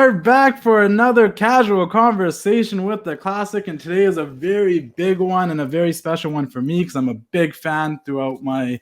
are back for another casual conversation with the classic, and today is a very big one and a very special one for me because I'm a big fan throughout my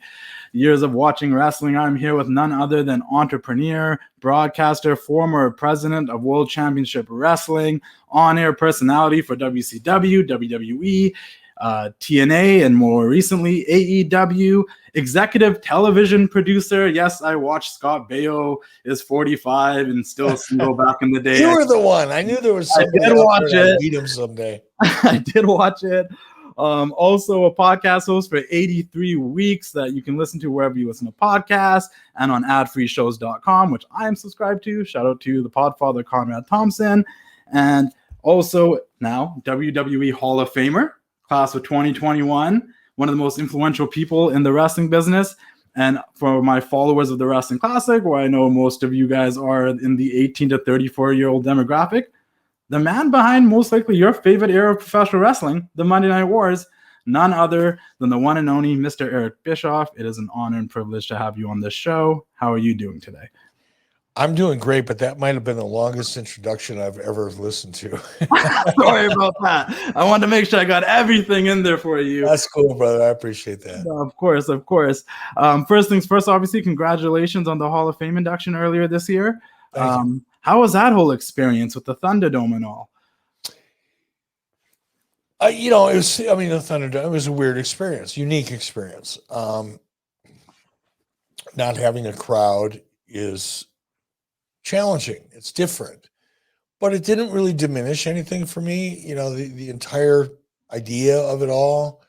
years of watching wrestling. I'm here with none other than entrepreneur, broadcaster, former president of World Championship Wrestling, on-air personality for WCW, WWE, TNA, and more recently AEW, executive television producer. Yes, I watched Scott Baio is 45 and still single back in the day. You were the one. I knew there was somebody I did watch it. Meet him someday. I did watch it. Also a podcast host for 83 weeks that you can listen to wherever you listen to podcasts and on adfreeshows.com, which I am subscribed to. Shout out to the podfather Conrad Thompson. And also now WWE Hall of Famer, class of 2021, one of the most influential people in the wrestling business. And for my followers of the Wrestling Classic, where I know most of you guys are in the 18 to 34-year-old demographic, the man behind most likely your favorite era of professional wrestling, the Monday Night Wars, none other than the one and only Mr. Eric Bischoff. It is an honor and privilege to have you on this show. How are you doing today? I'm doing great, but that might have been the longest introduction I've ever listened to. Sorry about that. I wanted to make sure I got everything in there for you. That's cool, brother. I appreciate that. Of course, of course. First things first, obviously, congratulations on the Hall of Fame induction earlier this year. How was that whole experience with the Thunderdome and all? The Thunderdome, it was a weird experience, unique experience. Not having a crowd is challenging. It's different, but it didn't really diminish anything for me. You know, the entire idea of it all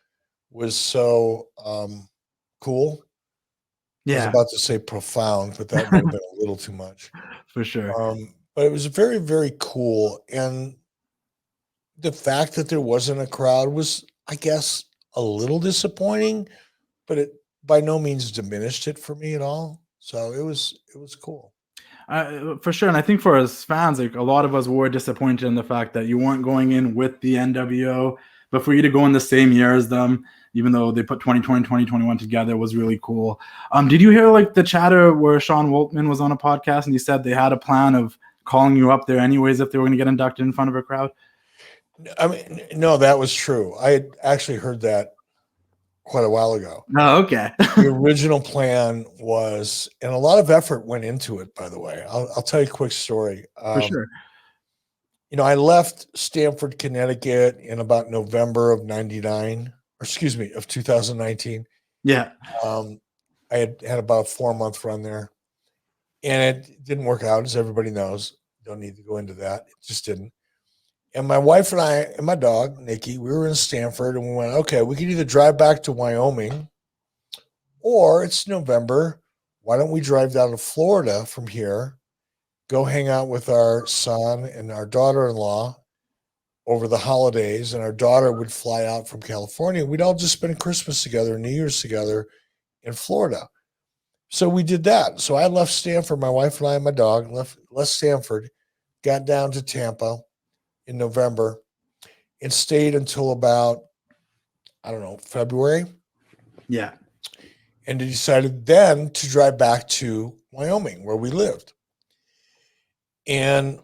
was so cool. Yeah. I was about to say profound, but that might have been a little too much. For sure. But it was very, very cool. And the fact that there wasn't a crowd was, I guess, a little disappointing, but it by no means diminished it for me at all. So it was cool. For sure. And I think for us fans, like a lot of us were disappointed in the fact that you weren't going in with the NWO, but for you to go in the same year as them, even though they put 2020, 2021 together, was really cool. Did you hear like the chatter where Sean Waltman was on a podcast and he said they had a plan of calling you up there anyways if they were going to get inducted in front of a crowd? I mean, no, that was true. I had actually heard that quite a while ago. Oh, okay. The original plan was, and a lot of effort went into it, by the way. I'll tell you a quick story. For sure. You know, I left Stamford, Connecticut in about November of 2019. Yeah. I had about a 4-month run there, and it didn't work out, as everybody knows. Don't need to go into that. It just didn't. And my wife and I and my dog, Nikki, we were in Stamford, and we went, okay, we could either drive back to Wyoming, or it's November. Why don't we drive down to Florida from here, go hang out with our son and our daughter-in-law over the holidays, and our daughter would fly out from California. We'd all just spend Christmas together and New Year's together in Florida. So we did that. So I left Stamford, my wife and I and my dog left Stamford, got down to Tampa in November and stayed until about, I don't know, February. Yeah. And decided then to drive back to Wyoming where we lived. And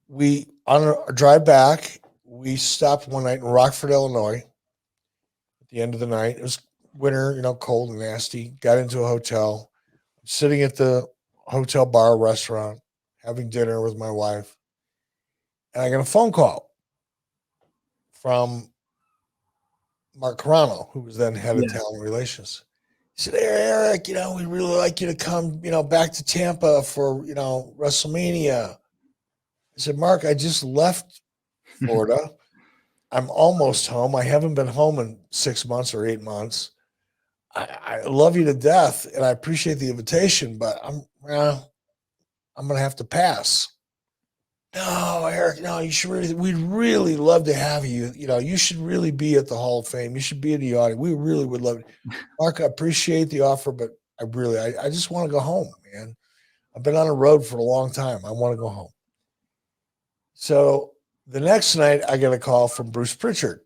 we, on our drive back, we stopped one night in Rockford, Illinois at the end of the night. It was winter, you know, cold and nasty. Got into a hotel, sitting at the hotel bar restaurant, having dinner with my wife. And I got a phone call from Mark Carano, who was then head of talent relations. He said, hey, Eric, you know, we'd really like you to come, you know, back to Tampa for, you know, WrestleMania. I said, Mark, I just left Florida. I'm almost home. I haven't been home in 6 months or 8 months. I love you to death, and I appreciate the invitation, but I'm going to have to pass. No, Eric, no, you should really, we'd really love to have you. You know, you should really be at the Hall of Fame. You should be in the audience. We really would love it. Mark, I appreciate the offer, but I just want to go home, man. I've been on the road for a long time. I want to go home. So the next night I get a call from Bruce Pritchard.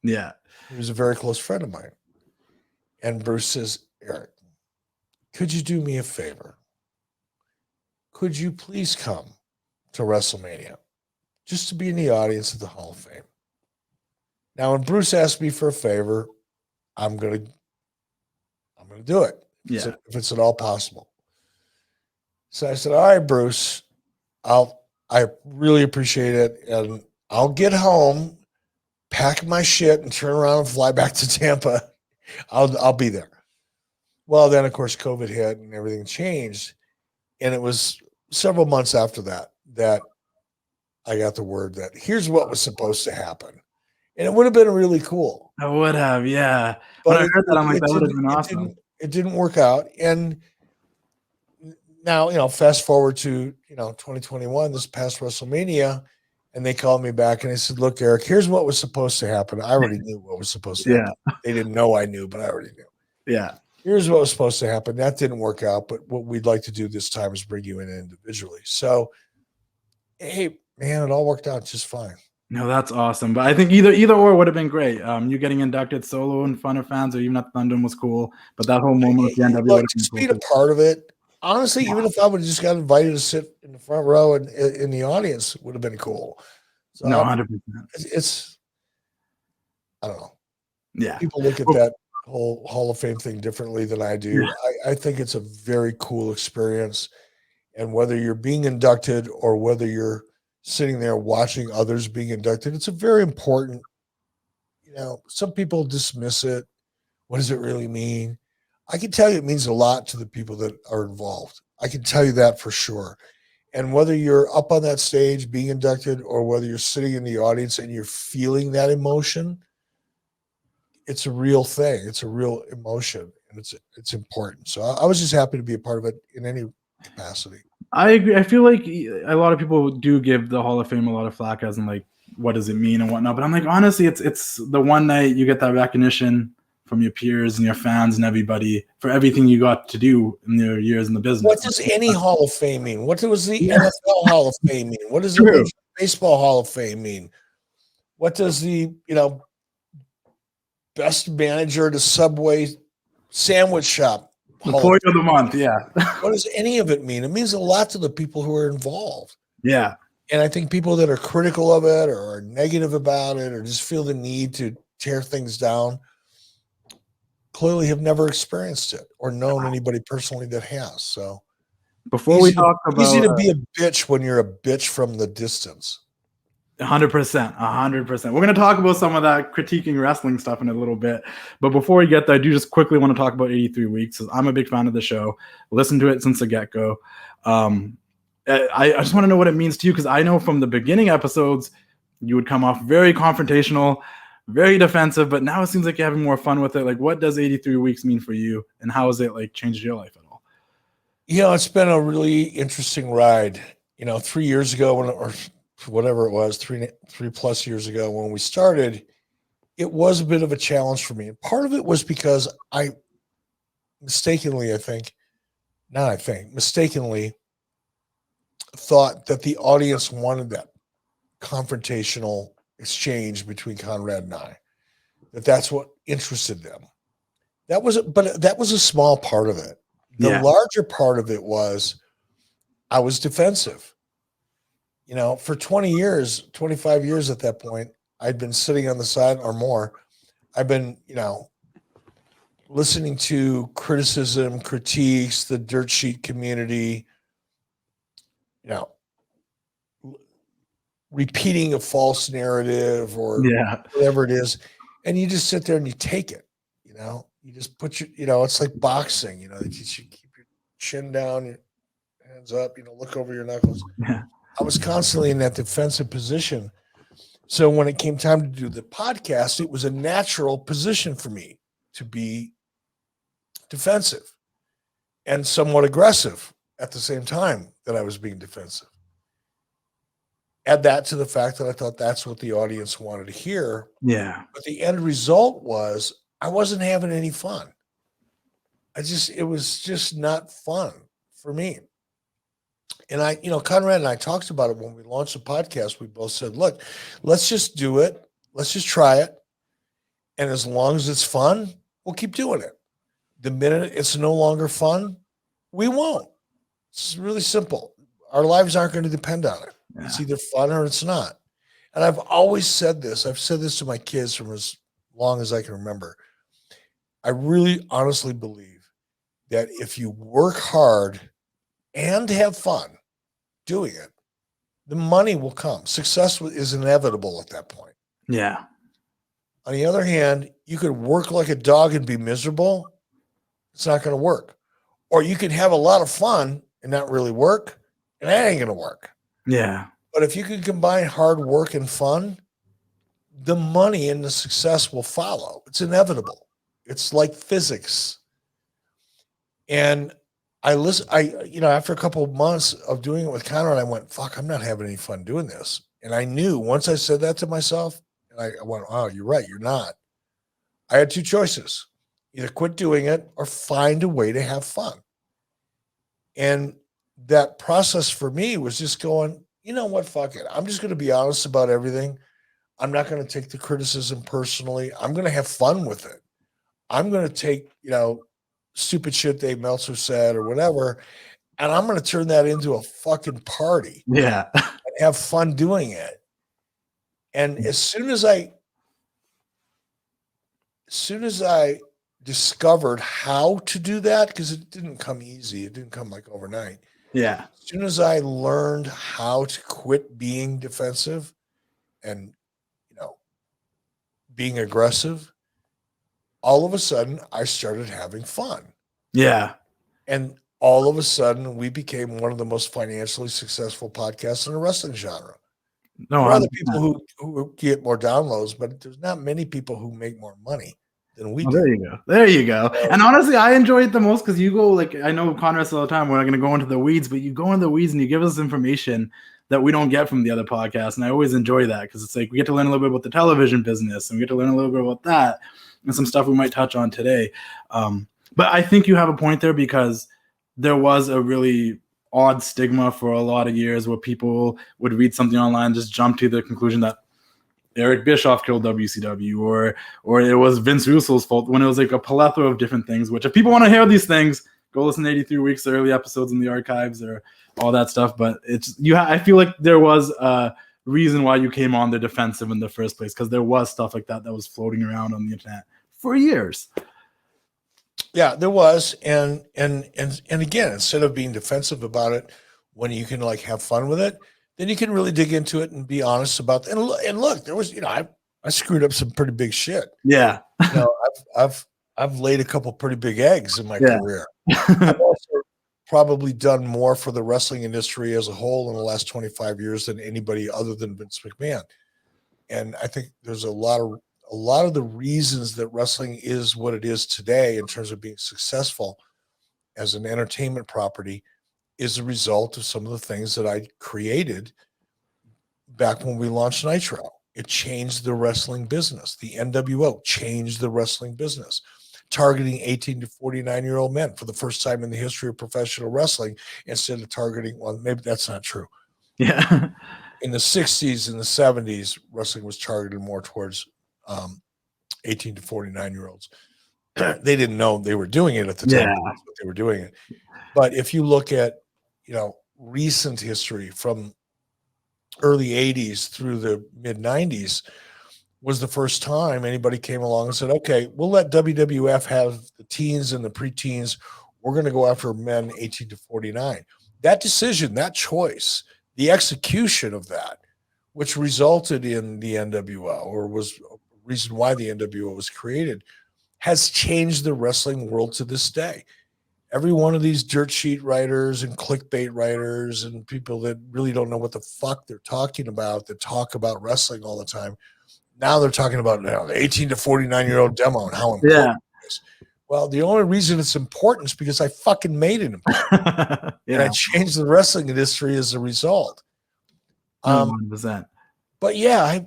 Yeah. He was a very close friend of mine. And Bruce says, Eric, could you do me a favor? Could you please come to WrestleMania just to be in the audience at the Hall of Fame. Now, when Bruce asked me for a favor, I'm gonna do it. Yeah. If it's at all possible. So I said, all right, Bruce, I really appreciate it. And I'll get home, pack my shit, and turn around and fly back to Tampa. I'll be there. Well, then of course COVID hit and everything changed. And it was several months after that I got the word that here's what was supposed to happen. And it would have been really cool. I would have, yeah. But when I heard that, I'm like, that would have been awesome. It didn't work out. And now, fast forward to, 2021, this past WrestleMania, and they called me back and they said, look, Eric, here's what was supposed to happen. I already knew what was supposed to happen. They didn't know I knew, but I already knew. Yeah. Here's what was supposed to happen. That didn't work out, but what we'd like to do this time is bring you in individually. So, hey, man, it all worked out just fine. No, that's awesome. But I think either or would have been great. You getting inducted solo in front of fans or even at Thunderdome was cool. But that whole moment at the NWO would have been cool. Being a part of it, honestly, even if I would have just got invited to sit in the front row and in the audience, would have been cool. So no, 100%. It's I don't know. Yeah. People look at that whole Hall of Fame thing differently than I do. Yeah. I think it's a very cool experience. And whether you're being inducted or whether you're sitting there watching others being inducted, it's a very important, some people dismiss it. What does it really mean? I can tell you it means a lot to the people that are involved. I can tell you that for sure. And whether you're up on that stage being inducted or whether you're sitting in the audience and you're feeling that emotion, it's a real thing. It's a real emotion, and it's important. So I was just happy to be a part of it in any capacity. I agree. I feel like a lot of people do give the Hall of Fame a lot of flack as in like, what does it mean and whatnot. But I'm like, honestly, it's the one night you get that recognition from your peers and your fans and everybody for everything you got to do in your years in the business. What does any Hall of Fame mean? What does the NFL Hall of Fame mean? What does the Major Baseball Hall of Fame mean? What does the, best manager at a Subway sandwich shop? Employee of the month, yeah. What does any of it mean? It means a lot to the people who are involved. Yeah. And I think people that are critical of it or are negative about it or just feel the need to tear things down clearly have never experienced it or known anybody personally that has. So before we talk about easy to be a bitch when you're a bitch from the distance. 100%. We're going to talk about some of that critiquing wrestling stuff in a little bit. But before we get there, I do just quickly want to talk about 83 Weeks. I'm a big fan of the show. Listen to it since the get-go. I just want to know what it means to you, because I know from the beginning episodes, you would come off very confrontational, very defensive, but now it seems like you're having more fun with it. Like, what does 83 Weeks mean for you, and how has it like changed your life at all? It's been a really interesting ride. 3 years ago or whatever it was, three plus years ago when we started, it was a bit of a challenge for me. And part of it was because I mistakenly thought that the audience wanted that confrontational exchange between Conrad and I, that's what interested them. That was a small part of it. The larger part of it was I was defensive. For 20 years, 25 years at that point, I'd been sitting on the side or more. I've been, listening to criticism, critiques, the dirt sheet community, repeating a false narrative or whatever it is. And you just sit there and you take it, you just put your, it's like boxing, you keep your chin down, your hands up, look over your knuckles. Yeah. I was constantly in that defensive position. So when it came time to do the podcast, it was a natural position for me to be defensive and somewhat aggressive at the same time that I was being defensive. Add that to the fact that I thought that's what the audience wanted to hear. Yeah. But the end result was I wasn't having any fun. It was just not fun for me. And Conrad and I talked about it when we launched the podcast. We both said, look, let's just do it. Let's just try it. And as long as it's fun, we'll keep doing it. The minute it's no longer fun, we won't. It's really simple. Our lives aren't going to depend on it. It's either fun or it's not. And I've always said this. I've said this to my kids from as long as I can remember. I really honestly believe that if you work hard and have fun doing it, the money will come. Success is inevitable at that point. Yeah. On the other hand, you could work like a dog and be miserable. It's not going to work. Or you can have a lot of fun and not really work, and that ain't going to work. Yeah. But if you can combine hard work and fun, the money and the success will follow. It's inevitable. It's like physics. And after a couple of months of doing it with Conrad, I went, fuck, I'm not having any fun doing this. And I knew once I said that to myself, and I went, oh, you're right, you're not. I had two choices: either quit doing it or find a way to have fun. And that process for me was just going, you know what, fuck it. I'm just going to be honest about everything. I'm not going to take the criticism personally. I'm going to have fun with it. I'm going to take, stupid shit Dave Meltzer said or whatever, and I'm going to turn that into a fucking party. Yeah. And have fun doing it. And as soon as I discovered how to do that, because it didn't come easy, it didn't come like overnight. Yeah. As soon as I learned how to quit being defensive and being aggressive, all of a sudden I started having fun. Yeah. And all of a sudden we became one of the most financially successful podcasts in the wrestling genre. No, there are other people who get more downloads, but there's not many people who make more money than we do. There you go. And honestly, I enjoy it the most because you go, like, I know Conrad all the time, we're not going to go into the weeds, but you go into the weeds and you give us information that we don't get from the other podcasts. And I always enjoy that because it's like we get to learn a little bit about the television business and we get to learn a little bit about that and some stuff we might touch on today. But I think you have a point there because there was a really odd stigma for a lot of years where people would read something online, just jump to the conclusion that Eric Bischoff killed WCW or it was Vince Russo's fault, when it was like a plethora of different things, which if people want to hear these things, go listen to 83 Weeks, early episodes in the archives or all that stuff. But I feel like there was a reason why you came on the defensive in the first place, because there was stuff like that was floating around on the internet for years. Yeah, there was. And again, instead of being defensive about it, when you can like have fun with it, then you can really dig into it and be honest about it. And look, there was, I screwed up some pretty big shit. Yeah. I've laid a couple pretty big eggs in my career. I've also probably done more for the wrestling industry as a whole in the last 25 years than anybody other than Vince McMahon. And I think there's a lot of the reasons that wrestling is what it is today in terms of being successful as an entertainment property is a result of some of the things that I created back when we launched Nitro. It changed the wrestling business. The NWO changed the wrestling business, targeting 18 to 49-year-old men for the first time in the history of professional wrestling, instead of targeting, well, maybe that's not true. Yeah. In the 60s and the 70s, wrestling was targeted more towards 18 to 49-year-olds. They didn't know they were doing it at the time, but they were doing it. But if you look at, recent history from early 80s through the mid 90s, was the first time anybody came along and said, okay, we'll let WWF have the teens and the preteens. We're going to go after men 18 to 49. That decision, that choice, the execution of that, which resulted in the NWO, or was a reason why the NWO was created, has changed the wrestling world to this day. Every one of these dirt sheet writers and clickbait writers and people that really don't know what the fuck they're talking about, that talk about wrestling all the time, now they're talking about the 18 to 49-year-old demo and how important it is. Well, the only reason it's important is because I fucking made it important. And I changed the wrestling industry as a result. 100%. But yeah,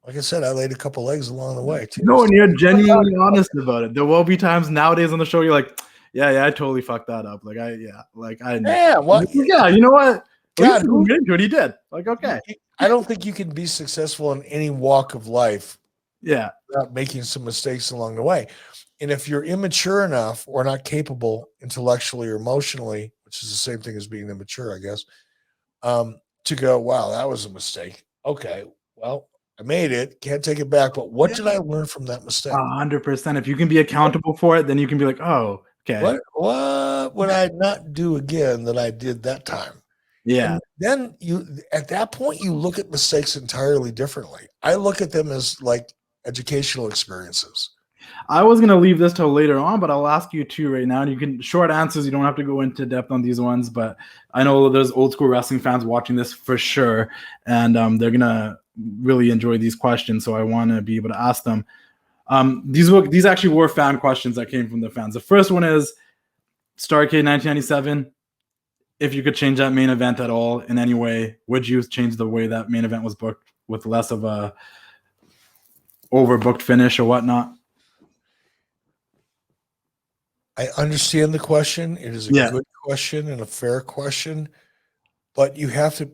like I said, I laid a couple eggs along the way too. No, and you're genuinely honest about it. There will be times nowadays on the show you're like, yeah, I totally fucked that up. You know what? God, what he did. Like, okay. I don't think you can be successful in any walk of life without making some mistakes along the way. And if you're immature enough or not capable intellectually or emotionally, which is the same thing as being immature, I guess, To go, wow, that was a mistake. Okay, well, I made it. Can't take it back. But what did I learn from that mistake? 100%. If you can be accountable for it, then you can be like, oh, okay. What would I not do again that I did that time? Yeah. And then at that point, you look at mistakes entirely differently. I look at them as like educational experiences. I was gonna leave this till later on, but I'll ask you two right now. And you can short answers. You don't have to go into depth on these ones, but I know there's old school wrestling fans watching this for sure, and they're gonna really enjoy these questions. So I want to be able to ask them. These actually were fan questions that came from the fans. The first one is Starrcade 1997. If you could change that main event at all in any way, would you change the way that main event was booked with less of a overbooked finish or whatnot? I understand the question. It is a good question and a fair question, but you have to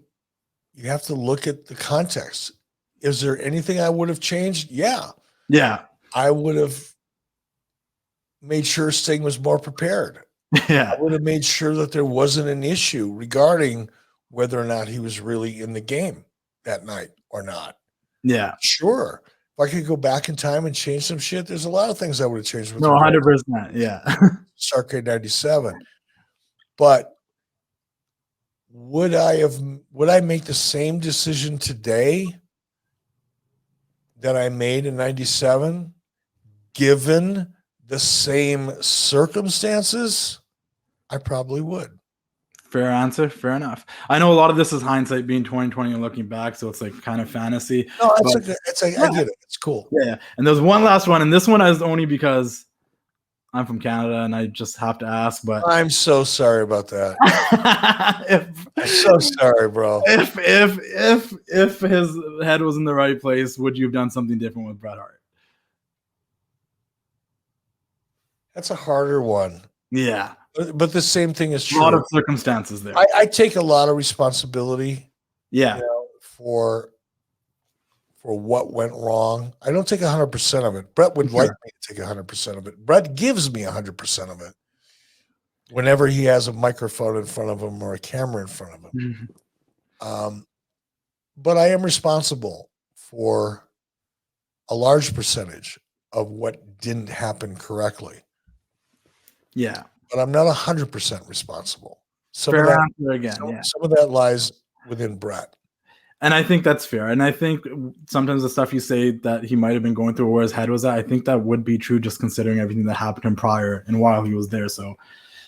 look at the context. Is there anything I would have changed? Yeah. I would have made sure Sting was more prepared. I would have made sure that there wasn't an issue regarding whether or not he was really in the game that night or not. Yeah. Sure. If I could go back in time and change some shit, there's a lot of things I would have changed. No, 100%. Yeah. Starrcade 97. But would I make the same decision today that I made in 97, given the same circumstances? I probably would. Fair answer. Fair enough. I know a lot of this is hindsight being 2020 and looking back, so it's like kind of fantasy. No, I get it. It's cool. Yeah. And there's one last one, and this one is only because I'm from Canada and I just have to ask, but I'm so sorry about that. I'm so sorry, bro. If his head was in the right place, would you have done something different with Bret Hart? That's a harder one. Yeah. But the same thing is true. A lot of circumstances there. I take a lot of responsibility. Yeah. For what went wrong. I don't take 100% of it. Bret would like me to take 100% of it. Bret gives me 100% of it whenever he has a microphone in front of him or a camera in front of him. Mm-hmm. But I am responsible for a large percentage of what didn't happen correctly. Yeah. But I'm not 100% responsible. Some of that lies within Bret. And I think that's fair. And I think sometimes the stuff you say that he might have been going through or where his head was at, I think that would be true just considering everything that happened to him prior and while he was there. So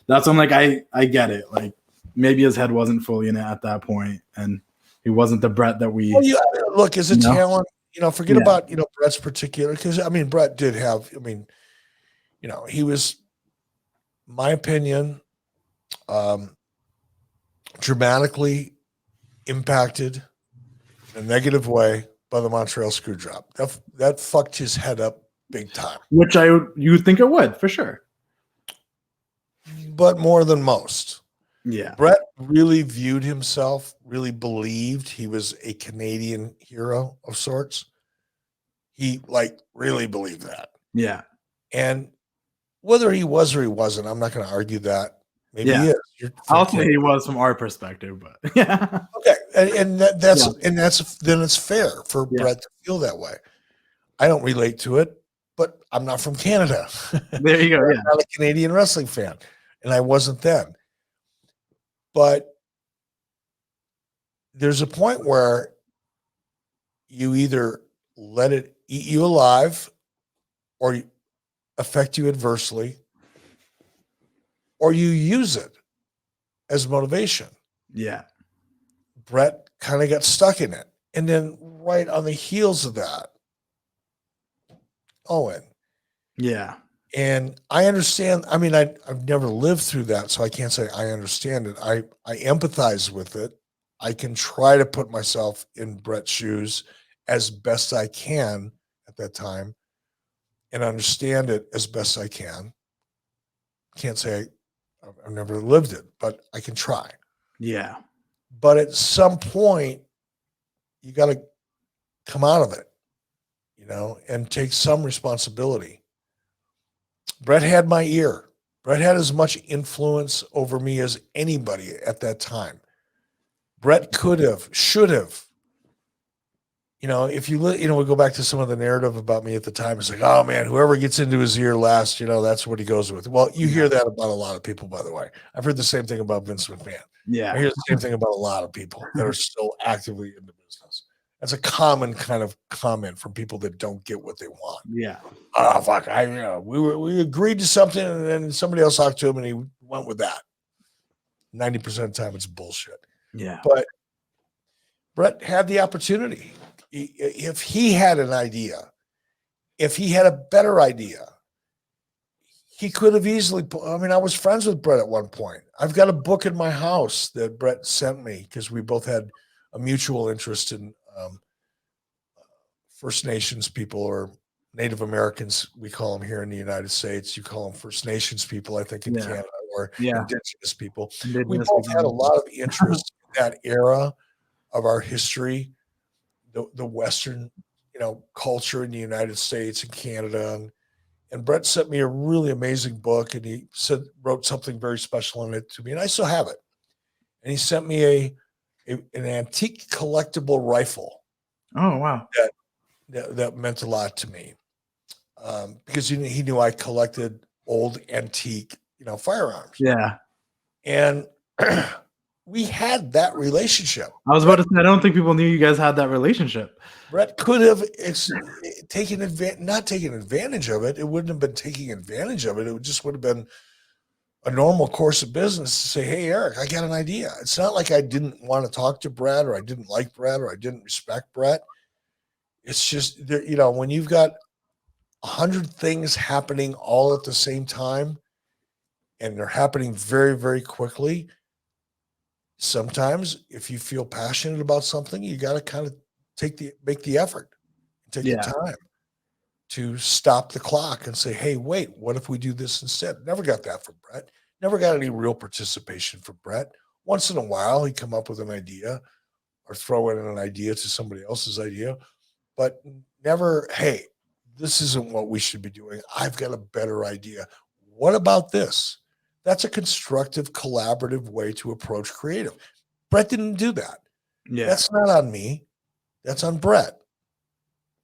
that's when, like, I get it. Like, maybe his head wasn't fully in it at that point, and he wasn't the Bret that we look as a talent. Forget about Bret's particular, because I mean Bret did have. I mean, he was, my opinion, dramatically impacted in a negative way by the Montreal screw drop. That fucked his head up big time. Which you think it would, for sure. But more than most. Yeah. Bret really viewed himself, really believed he was a Canadian hero of sorts. He really believed that. Yeah. And whether he was or he wasn't, I'm not going to argue that. Maybe he is. I'll say he was from our perspective, but yeah. Okay. And then it's fair for Bret to feel that way. I don't relate to it, but I'm not from Canada. There you go. I'm not a Canadian wrestling fan, and I wasn't then. But there's a point where you either let it eat you alive or affect you adversely, or you use it as motivation. Yeah. Bret kind of got stuck in it. And then right on the heels of that, Owen. Yeah. And I understand. I mean, I've never lived through that, so I can't say I understand it. I empathize with it. I can try to put myself in Bret's shoes as best I can at that time and understand it as best I can. Can't say I've never lived it, but I can try. Yeah. But at some point, you got to come out of it, and take some responsibility. Bret had my ear. Bret had as much influence over me as anybody at that time. Bret could have, should have. If we go back to some of the narrative about me at the time, it's like, oh man, whoever gets into his ear last, that's what he goes with. Well, you hear that about a lot of people, by the way. I've heard the same thing about Vince McMahon. Yeah. I hear the same thing about a lot of people that are so actively in the business. That's a common kind of comment from people that don't get what they want. Yeah. Oh, fuck. We agreed to something and then somebody else talked to him and he went with that. 90% of the time it's bullshit. Yeah. But Bret had the opportunity. If he had an idea, if he had a better idea, he could have easily. I was friends with Bret at one point. I've got a book in my house that Bret sent me because we both had a mutual interest in First Nations people, or Native Americans, we call them here in the United States. You call them First Nations people, I think, in Canada, or Indigenous people. We both had a lot of interest in that era of our history, the Western, culture in the United States and Canada. And Bret sent me a really amazing book, and he wrote something very special in it to me, and I still have it. And he sent me an antique collectible rifle. Oh, wow. That meant a lot to me, because he knew I collected old antique, firearms. Yeah. And we had that relationship. I was about to say, I don't think people knew you guys had that relationship. Bret could have not taken advantage of it. It wouldn't have been taking advantage of it. It just would have been a normal course of business to say, hey, Eric, I got an idea. It's not like I didn't want to talk to Bret, or I didn't like Bret, or I didn't respect Bret. It's just, when you've got 100 things happening all at the same time, and they're happening very, very quickly, sometimes if you feel passionate about something, you got to kind of make the effort, take the time to stop the clock and say, hey, wait, what if we do this instead? Never got that from Bret. Never got any real participation from Bret. Once in a while, he'd come up with an idea or throw in an idea to somebody else's idea, but never, hey, this isn't what we should be doing. I've got a better idea. What about this? That's a constructive, collaborative way to approach creative. Bret didn't do that. Yeah. That's not on me. That's on Bret.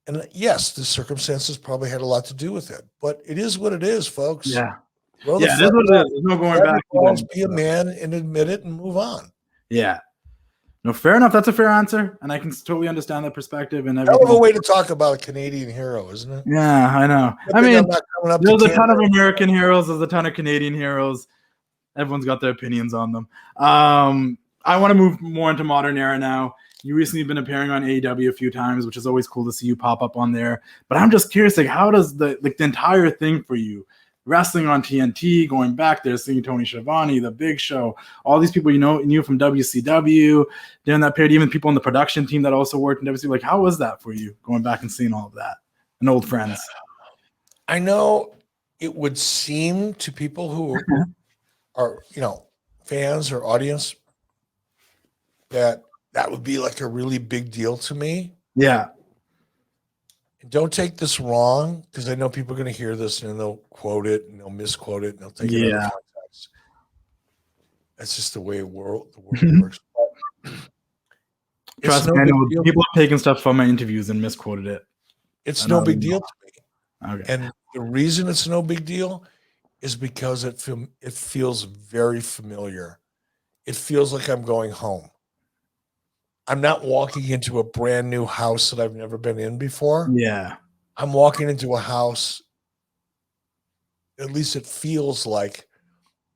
And yes, the circumstances probably had a lot to do with it, but it is what it is, folks. Yeah. It is what it is. There's no going back. Be a man and admit it and move on. Yeah. No, fair enough. That's a fair answer, and I can totally understand that perspective. And hell of a way to talk about a Canadian hero, isn't it? Yeah, I know. I mean, there's a ton of American heroes. There's a ton of Canadian heroes. Everyone's got their opinions on them. I want to move more into modern era now. You recently been appearing on AEW a few times, which is always cool to see you pop up on there. But I'm just curious, how does the entire thing for you, wrestling on TNT, going back there, seeing Tony Schiavone, The Big Show, all these people knew from WCW during that period, even people on the production team that also worked in WCW. How was that for you, going back and seeing all of that and old friends? I know it would seem to people who are, fans or audience, that would be like a really big deal to me. Yeah. And don't take this wrong, because I know people are going to hear this and they'll quote it and they'll misquote it and they'll take it out of context. That's just the way the world works. Trust me, I know people have taken stuff from my interviews and misquoted it. It's no big deal to me. Okay. And the reason it's no big deal is because it feels very familiar. It feels like I'm going home. I'm not walking into a brand new house that I've never been in before. Yeah. I'm walking into a house, at least it feels like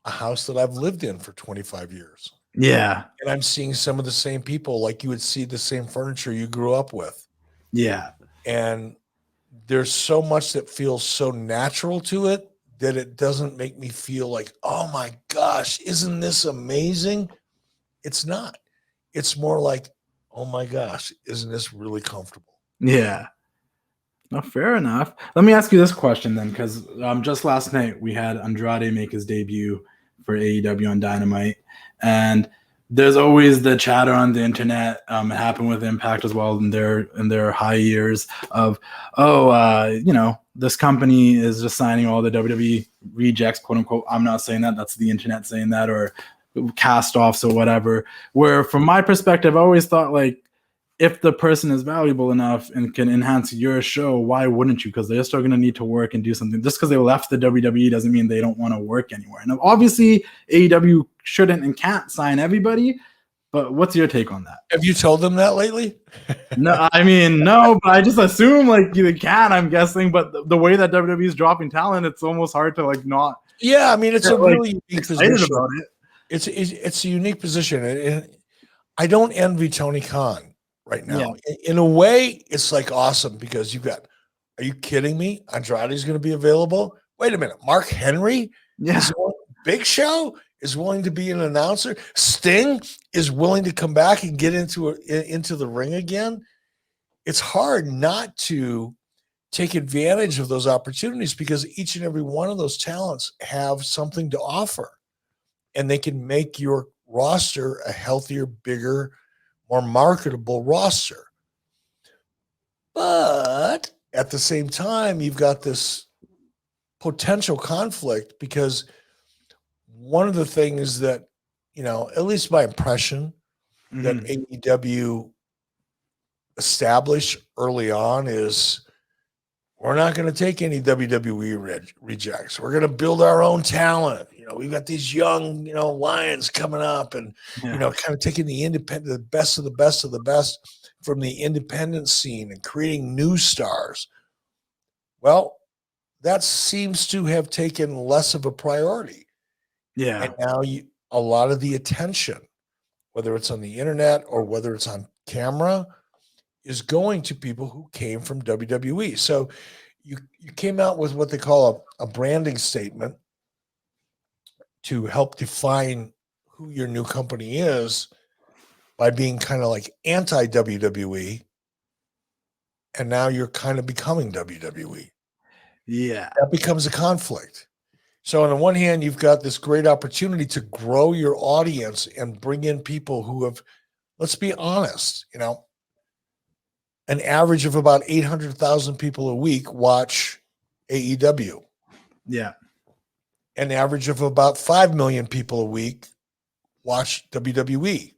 a house that I've lived in for 25 years. Yeah. And I'm seeing some of the same people, like you would see the same furniture you grew up with. Yeah. And there's so much that feels so natural to it that it doesn't make me feel like, oh my gosh, isn't this amazing? It's not. It's more like, oh my gosh, isn't this really comfortable? Yeah. No, fair enough. Let me ask you this question then, because just last night we had Andrade make his debut for AEW on Dynamite, and there's always the chatter on the internet. It happened with Impact as well in their high years of, this company is just signing all the WWE rejects, quote unquote. I'm not saying that. That's the internet saying that, or cast-offs or whatever. Where from my perspective, I always thought like, if the person is valuable enough and can enhance your show, why wouldn't you? Because they're still going to need to work and do something. Just because they left the WWE doesn't mean they don't want to work anywhere. And obviously, AEW shouldn't and can't sign everybody. But what's your take on that? Have you told them that lately? No, I mean, no, but I just assume like you can, I'm guessing. But the way that WWE is dropping talent, it's almost hard to like not. Yeah, I mean, it's a really unique position. About it. It's a unique position. And I don't envy Tony Khan right now. Yeah. In a way, it's like awesome because you've got, are you kidding me? Andrade's going to be available. Wait a minute. Mark Henry is Big Show is willing to be an announcer. Sting is willing to come back and get into the ring again. It's hard not to take advantage of those opportunities because each and every one of those talents have something to offer, and they can make your roster a healthier, bigger, more marketable roster. But at the same time, you've got this potential conflict because one of the things that, at least my impression that AEW established early on is we're not going to take any WWE rejects. We're going to build our own talent. We've got these young, lions coming up and, kind of taking the best of the best of the best from the independent scene and creating new stars. Well, that seems to have taken less of a priority. Yeah. And now a lot of the attention, whether it's on the internet or whether it's on camera, is going to people who came from WWE. So you came out with what they call a branding statement to help define who your new company is by being kind of like anti-WWE. And now you're kind of becoming WWE. Yeah. That becomes a conflict. So on the one hand, you've got this great opportunity to grow your audience and bring in people who have, let's be honest, an average of about 800,000 people a week watch AEW. Yeah. An average of about 5 million people a week watch WWE.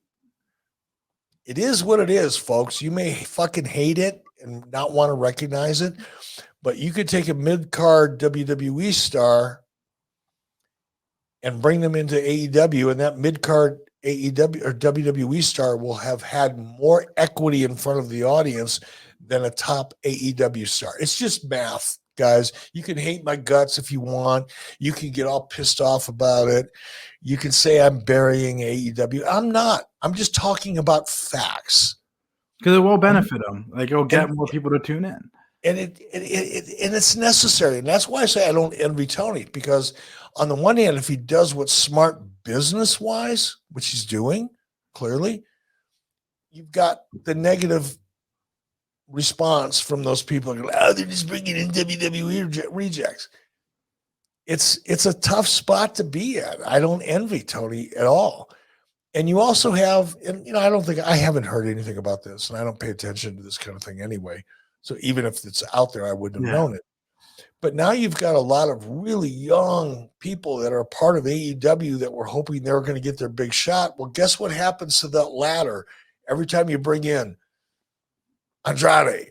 It is what it is, folks. You may fucking hate it and not want to recognize it, but you could take a mid-card WWE star and bring them into AEW, and that mid-card AEW or WWE star will have had more equity in front of the audience than a top AEW star. It's just math, guys. You can hate my guts if you want. You can get all pissed off about it. You can say I'm burying AEW. I'm not. I'm just talking about facts. Because it will benefit them. Like it'll get more people to tune in. And it's necessary. And that's why I say I don't envy Tony, because on the one hand, if he does what's smart business-wise, which he's doing, clearly, you've got the negative response from those people. Oh, they're just bringing in WWE rejects. It's a tough spot to be at. I don't envy Tony at all. And you also have, and I haven't heard anything about this, and I don't pay attention to this kind of thing anyway. So even if it's out there, I wouldn't have known it. But now you've got a lot of really young people that are a part of AEW that were hoping they were going to get their big shot. Well, guess what happens to that ladder every time you bring in Andrade,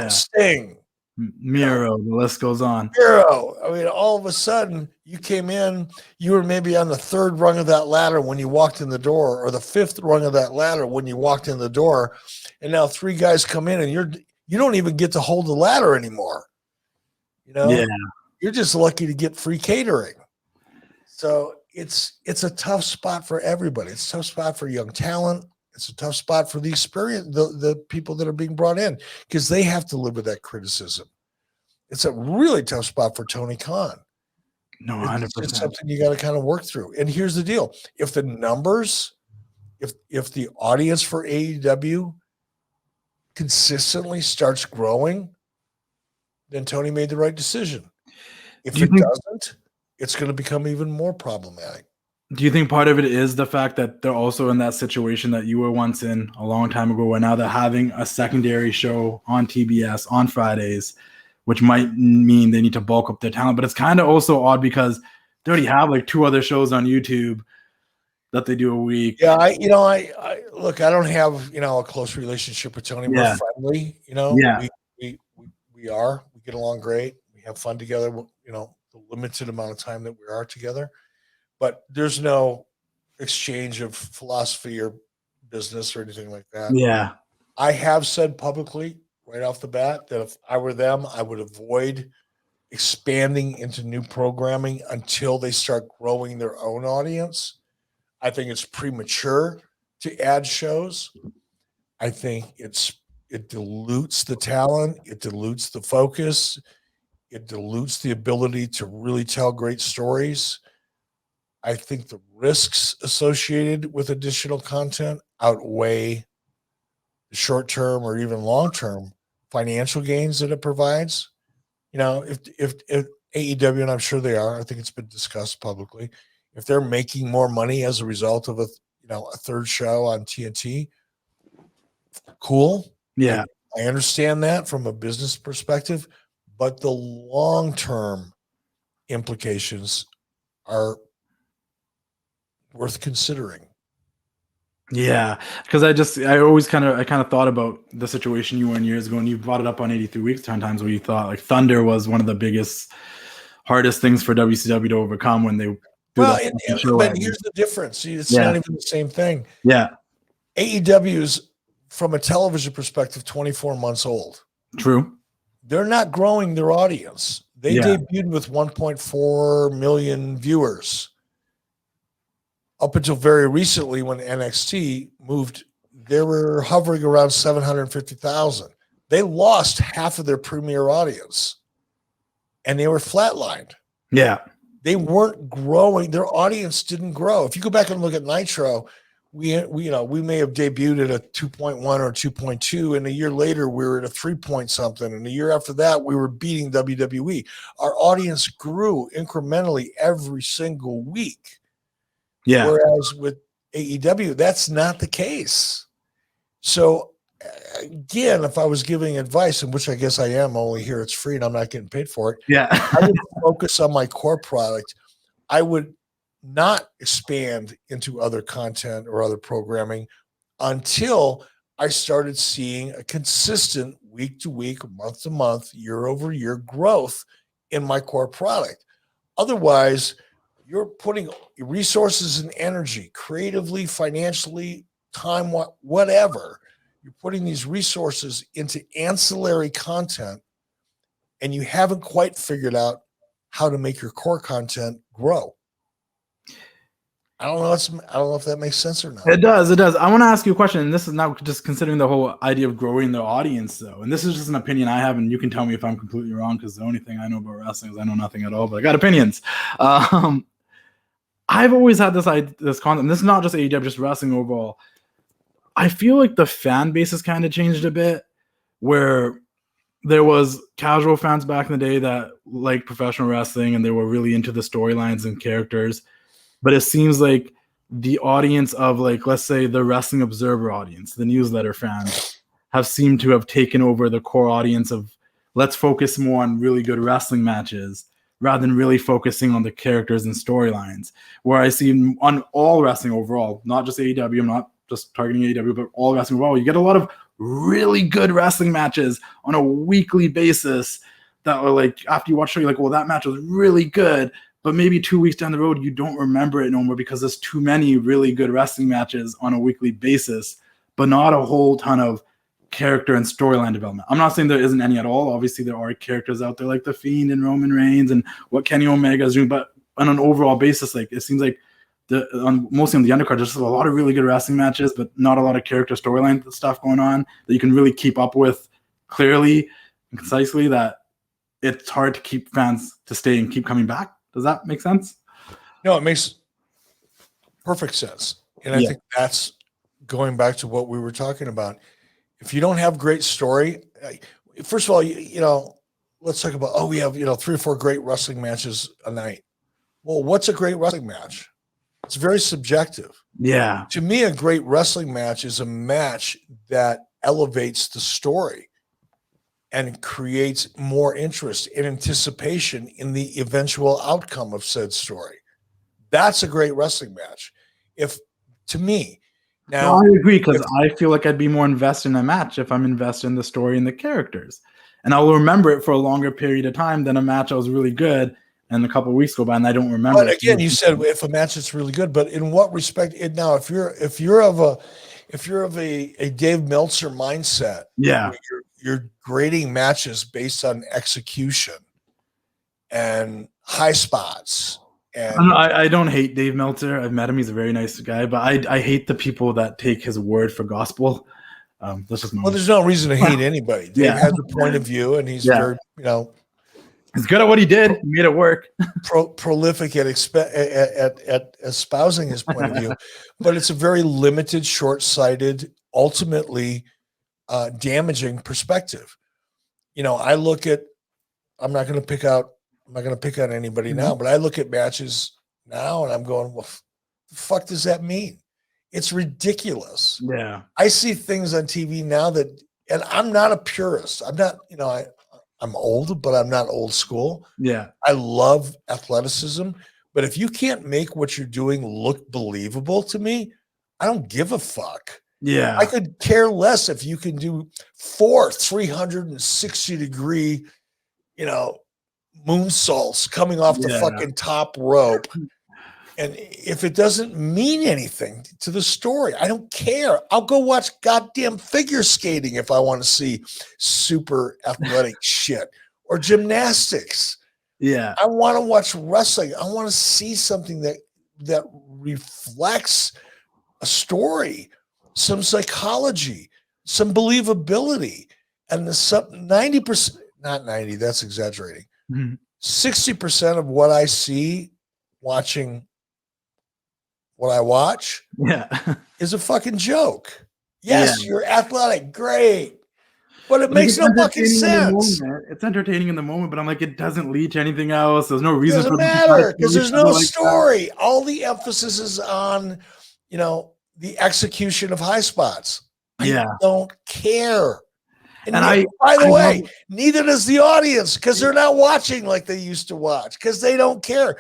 Sting, Miro, the list goes on. Miro. I mean, all of a sudden you came in, you were maybe on the third rung of that ladder when you walked in the door, or the fifth rung of that ladder when you walked in the door. And now three guys come in and you don't even get to hold the ladder anymore. You're just lucky to get free catering. So it's a tough spot for everybody. It's a tough spot for young talent. It's a tough spot for the experience, the people that are being brought in, because they have to live with that criticism. It's a really tough spot for Tony Khan. No, 100%. It's something you got to kind of work through. And here's the deal. If the numbers, if the audience for AEW consistently starts growing, then Tony made the right decision. If it doesn't, it's going to become even more problematic. Do you think part of it is the fact that they're also in that situation that you were once in a long time ago, where now they're having a secondary show on TBS on Fridays, which might mean they need to bulk up their talent? But it's kind of also odd because they already have like 2 other shows on YouTube. that they do a week. Yeah, I look, I don't have, a close relationship with Tony. We're Yeah. friendly, Yeah. we are, we get along great. We have fun together, the limited amount of time that we are together, but there's no exchange of philosophy or business or anything like that. Yeah. I have said publicly right off the bat that if I were them, I would avoid expanding into new programming until they start growing their own audience. I think it's premature to add shows. I think it dilutes the talent, it dilutes the focus, it dilutes the ability to really tell great stories. I think the risks associated with additional content outweigh the short-term or even long-term financial gains that it provides. If AEW, and I'm sure they are, I think it's been discussed publicly, if they're making more money as a result of a third show on TNT, cool. Yeah. I understand that from a business perspective, but the long-term implications are worth considering. Yeah, because I always kind of thought about the situation you were in years ago, and you brought it up on 83 Weeks 10 times, where you thought like Thunder was one of the biggest, hardest things for WCW to overcome when they do But that. here's the difference. It's Yeah. not even the same thing. Yeah, AEW is, from a television perspective, 24 months old. true. They're not growing their audience. They debuted with 1.4 million viewers. Up until very recently, when NXT moved, they were hovering around 750,000. They lost half of their premier audience, and they were flatlined. Yeah, they weren't growing. Their audience didn't grow. If you go back and look at Nitro, we may have debuted at a 2.1 or 2.2, and a year later we were at a 3 point something, and a year after that we were beating WWE. Our audience grew incrementally every single week. yeah, Whereas with AEW, that's not the case. So again, if I was giving advice, and which I guess I am, only here it's free and I'm not getting paid for it. yeah. I would focus on my core product. I would not expand into other content or other programming until I started seeing a consistent week to week, month to month, year over year growth in my core product. Otherwise, you're putting resources and energy, creatively, financially, time, whatever. You're putting these resources into ancillary content, and you haven't quite figured out how to make your core content grow. I don't know if that makes sense or not. It does. I want to ask you a question, and this is not just considering the whole idea of growing the audience, though. And this is just an opinion I have, and you can tell me if I'm completely wrong, because the only thing I know about wrestling is I know nothing at all, but I got opinions. I've always had this concept, and this is not just AEW, just wrestling overall. I feel like the fan base has kind of changed a bit, where there was casual fans back in the day that liked professional wrestling and they were really into the storylines and characters. But it seems like the audience of, like, let's say the Wrestling Observer audience, the newsletter fans, have seemed to have taken over the core audience of, let's focus more on really good wrestling matches rather than really focusing on the characters and storylines. Where I see on all wrestling overall, not just AEW, I'm not just targeting AEW, but all wrestling overall, you get a lot of really good wrestling matches on a weekly basis that are like, after you watch the show, you're like, well, that match was really good. But maybe 2 weeks down the road, you don't remember it no more because there's too many really good wrestling matches on a weekly basis, but not a whole ton of character and storyline development. I'm not saying there isn't any at all. Obviously, there are characters out there like The Fiend and Roman Reigns and what Kenny Omega is doing. But on an overall basis, like, it seems like mostly on the undercard, there's a lot of really good wrestling matches, but not a lot of character storyline stuff going on that you can really keep up with clearly and concisely, that it's hard to keep fans to stay and keep coming back. Does that make sense? No, it makes perfect sense. And I think that's going back to what we were talking about. If you don't have great story, first of all, let's talk about, we have, 3 or 4 great wrestling matches a night. Well, what's a great wrestling match? It's very subjective. Yeah. To me, a great wrestling match is a match that elevates the story and creates more interest and anticipation in the eventual outcome of said story. That's a great wrestling match. if to me No, now, I agree, because if, I feel like I'd be more invested in a match if I'm invested in the story and the characters, and I will remember it for a longer period of time than a match that was really good and a couple of weeks go by and I don't remember. but again, you said if a match is really good, but in what respect? Now, if you're of a Dave Meltzer mindset, Yeah. you're grading matches based on execution and high spots. And I don't hate Dave Meltzer. I've met him. He's a very nice guy, but I hate the people that take his word for gospel. That's just well, there's no reason to hate anybody. Dave Yeah. has a point of view, and he's very, he's good at what he did. He made it work. prolific at espousing his point of view, but it's a very limited, short-sighted, ultimately damaging perspective. I look at. I'm not going to pick on anybody now, but I look at matches now and I'm going, well, the fuck does that mean? It's ridiculous. Yeah. I see things on TV now and I'm not a purist. I'm not, I'm old, but I'm not old school. Yeah. I love athleticism, but if you can't make what you're doing look believable to me, I don't give a fuck. Yeah. I could care less if you can do 4 360-degree, moonsaults coming off the fucking top rope. And if it doesn't mean anything to the story, I don't care. I'll go watch goddamn figure skating if I want to see super athletic shit or gymnastics. Yeah. I want to watch wrestling. I want to see something that reflects a story, some psychology, some believability. And the 90%, not 90, that's exaggerating. 60% of what I see watching what I watch is a fucking joke. Yes, you're athletic, great. But it makes no fucking sense. It's entertaining in the moment, but I'm like, it doesn't lead to anything else. There's no reason. It doesn't matter because there's no story. All the emphasis is on, the execution of high spots. I don't care. And by the way, neither does the audience because they're not watching like they used to watch because they don't care.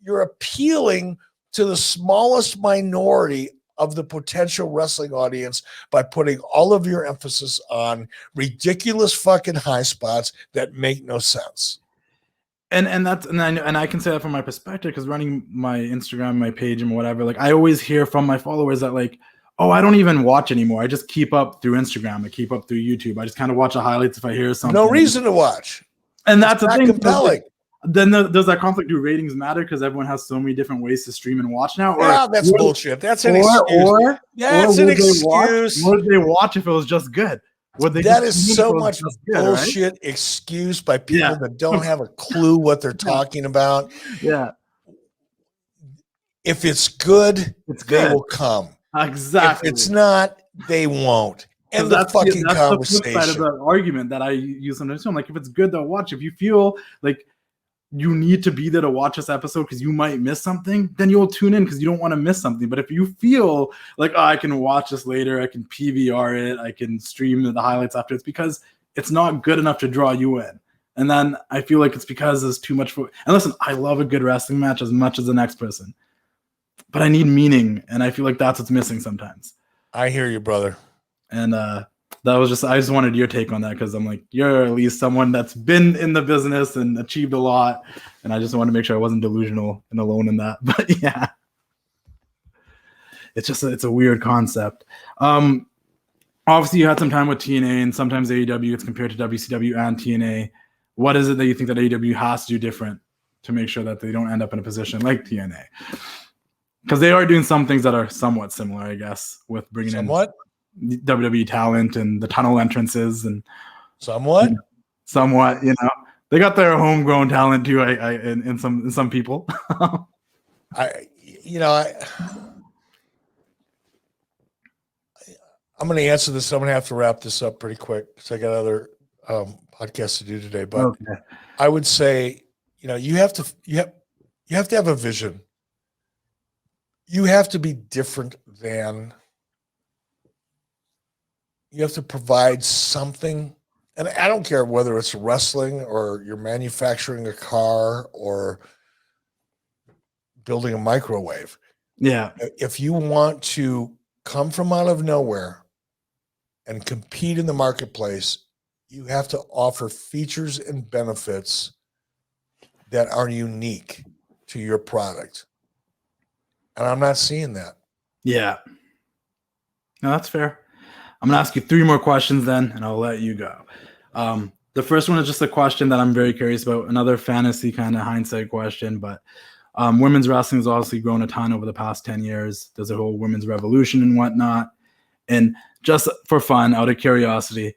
You're appealing to the smallest minority of the potential wrestling audience by putting all of your emphasis on ridiculous fucking high spots that make no sense. And I can say that from my perspective because running my Instagram, my page, and whatever, like I always hear from my followers that like, oh, I don't even watch anymore. I just keep up through Instagram. I keep up through YouTube. I just kind of watch the highlights if I hear something. No reason to watch. And that's the thing. Compelling. Like, then does that conflict? Do ratings matter? Because everyone has so many different ways to stream and watch now. Or, that's bullshit. That's an excuse. That's an excuse. Would they watch if it was just good? That is so much bullshit excuse by people that don't have a clue what they're talking about. Yeah. If it's good, they will come. Exactly. If it's not, they won't. And that's the conversation. That's the flip side of the argument that I use sometimes. I'm like, if it's good, they'll watch. If you feel like you need to be there to watch this episode because you might miss something, then you'll tune in because you don't want to miss something. But if you feel like, oh, I can watch this later, I can PVR it, I can stream the highlights after, it's because it's not good enough to draw you in. And then I feel like it's because there's too much for. And listen, I love a good wrestling match as much as the next person, but I need meaning, and I feel like that's what's missing sometimes. I hear you, brother. And that was I just wanted your take on that because I'm like, you're at least someone that's been in the business and achieved a lot, and I just want to make sure I wasn't delusional and alone in that. But yeah, it's a weird concept. Obviously, you had some time with TNA, and sometimes AEW gets compared to WCW and TNA. What is it that you think that AEW has to do different to make sure that they don't end up in a position like TNA? Because they are doing some things that are somewhat similar, I guess, with bringing in WWE talent and the tunnel entrances and somewhat, they got their homegrown talent too. In some people. I'm going to answer this. I'm going to have to wrap this up pretty quick because I got other podcasts to do today. But I would say, you have to have a vision. You have to be different than. You have to provide something, and I don't care whether it's wrestling or you're manufacturing a car or building a microwave. Yeah. If you want to come from out of nowhere and compete in the marketplace, you have to offer features and benefits that are unique to your product. And I'm not seeing that. Yeah. No, that's fair. I'm going to ask you 3 more questions then, and I'll let you go. The first one is just a question that I'm very curious about, another fantasy kind of hindsight question, but women's wrestling has obviously grown a ton over the past 10 years. There's a whole women's revolution and whatnot. And just for fun, out of curiosity,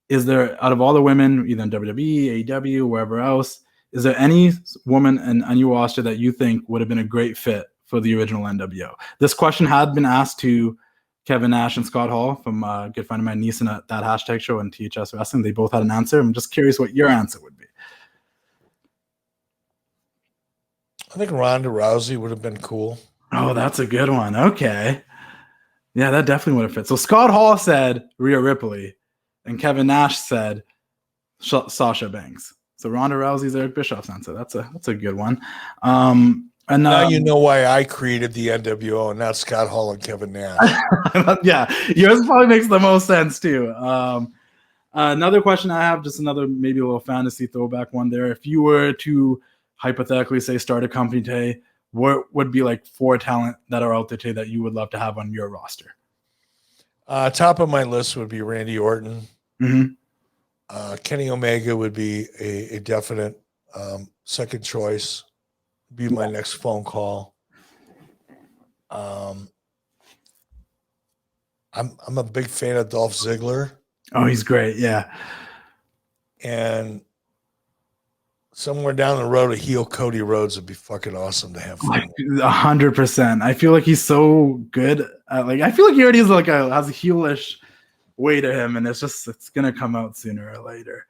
is there, out of all the women, either in WWE, AEW, wherever else, is there any woman in any roster that you think would have been a great fit for the original NWO? This question had been asked to Kevin Nash and Scott Hall from a good friend of mine, Neeson, at that hashtag show and THS Wrestling. They both had an answer. I'm just curious what your answer would be. I think Ronda Rousey would have been cool. Oh, that's a good one. Okay. Yeah, that definitely would have fit. So Scott Hall said Rhea Ripley, and Kevin Nash said Sasha Banks. So Ronda Rousey's Eric Bischoff's answer. That's a good one. And now you know why I created the NWO and not Scott Hall and Kevin Nash. Yeah, yours probably makes the most sense too. Another question I have, just another maybe a little fantasy throwback one there. If you were to hypothetically say start a company today, what would be like 4 talent that are out there today that you would love to have on your roster? Top of my list would be Randy Orton. Mm-hmm. Kenny Omega would be a definite second choice. Be my next phone call. I'm a big fan of Dolph Ziggler. Oh, he's great. Yeah. And somewhere down the road, a heel Cody Rhodes would be fucking awesome to have. 100%. I feel like he's so good. I feel like he already has has a heelish way to him, and it's gonna come out sooner or later.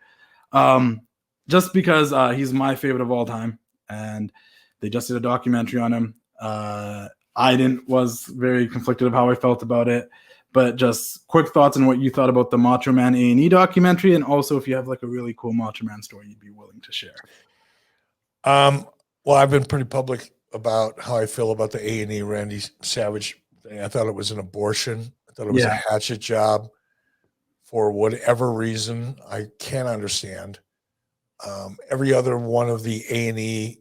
Just because he's my favorite of all time, and they just did a documentary on him. Was very conflicted of how I felt about it, but just quick thoughts on what you thought about the Macho Man A&E documentary, and also if you have like a really cool Macho Man story you'd be willing to share. Well, I've been pretty public about how I feel about the A&E Randy Savage thing. I thought it was an abortion. I thought it was a hatchet job for whatever reason I can't understand. Every other one of the A&E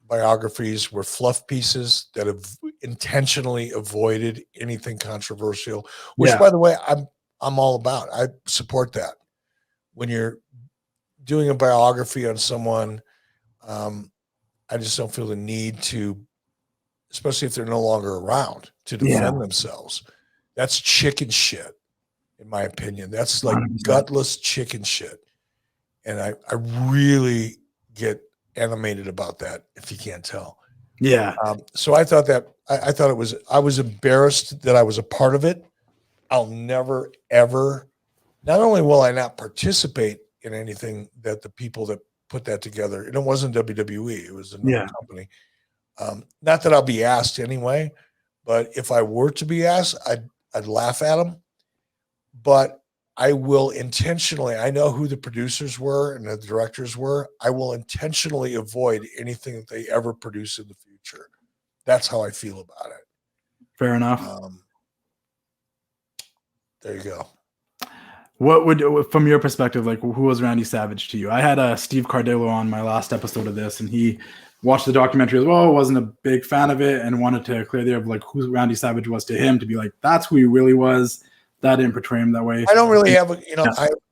biographies were fluff pieces that have intentionally avoided anything controversial, which by the way, I'm all about. I support that. When you're doing a biography on someone, I just don't feel the need to, especially if they're no longer around, to defend themselves. That's chicken shit, in my opinion. That's like 100%. Gutless chicken shit. And I really get animated about that, if you can't tell. Yeah. So I thought I was embarrassed that I was a part of it. I'll never, ever, not only will I not participate in anything that the people that put that together, and it wasn't WWE, it was another company. Not that I'll be asked anyway, but if I were to be asked, I'd laugh at them. But I will intentionally, I know who the producers were and the directors were. I will intentionally avoid anything that they ever produce in the future. That's how I feel about it. Fair enough. There you go. What would, from your perspective, like who was Randy Savage to you? I had Steve Cardillo on my last episode of this, and he watched the documentary as well, wasn't a big fan of it, and wanted to clear the air of like who Randy Savage was to him, to be like, that's who he really was. That didn't portray him that way. I don't really have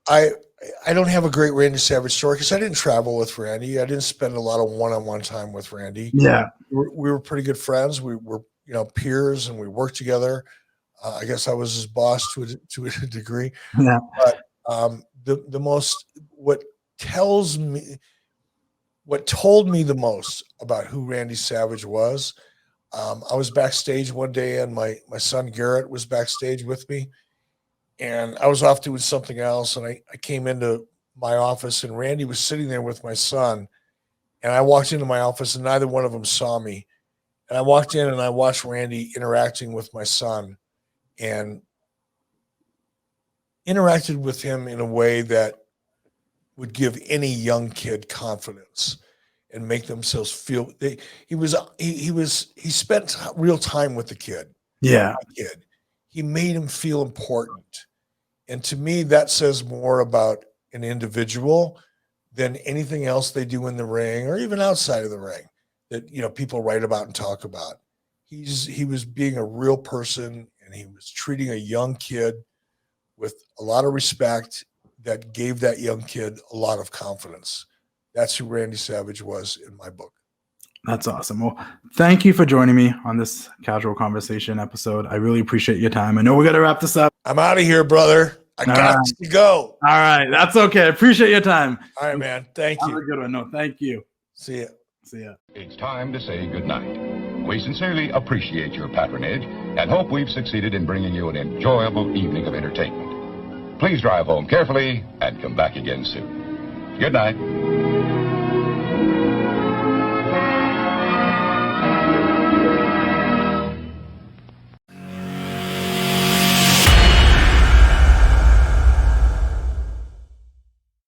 I don't have a great Randy Savage story because I didn't travel with Randy. I didn't spend a lot of one-on-one time with Randy. Yeah. We were pretty good friends. We were, peers, and we worked together. I guess I was his boss to a degree. Yeah. But what told me the most about who Randy Savage was, I was backstage one day, and my son Garrett was backstage with me. And I was off doing something else, and I came into my office, and Randy was sitting there with my son. And I walked into my office, and neither one of them saw me. And I walked in, and I watched Randy interacting with my son, and interacted with him in a way that would give any young kid confidence. and make themselves feel. He spent real time with the kid. Yeah. He made him feel important. And to me, that says more about an individual than anything else they do in the ring or even outside of the ring that, you know, people write about and talk about. He was being a real person, and he was treating a young kid with a lot of respect that gave that young kid a lot of confidence. That's who Randy Savage was in my book. That's awesome. Well, thank you for joining me on this casual conversation episode. I really appreciate your time. I know we got to wrap this up. I'm out of here, brother. I got to go. All right. That's okay. I appreciate your time. All right, man. Thank you. Have a good one. No, thank you. See ya. See ya. It's time to say goodnight. We sincerely appreciate your patronage and hope we've succeeded in bringing you an enjoyable evening of entertainment. Please drive home carefully and come back again soon. Good night.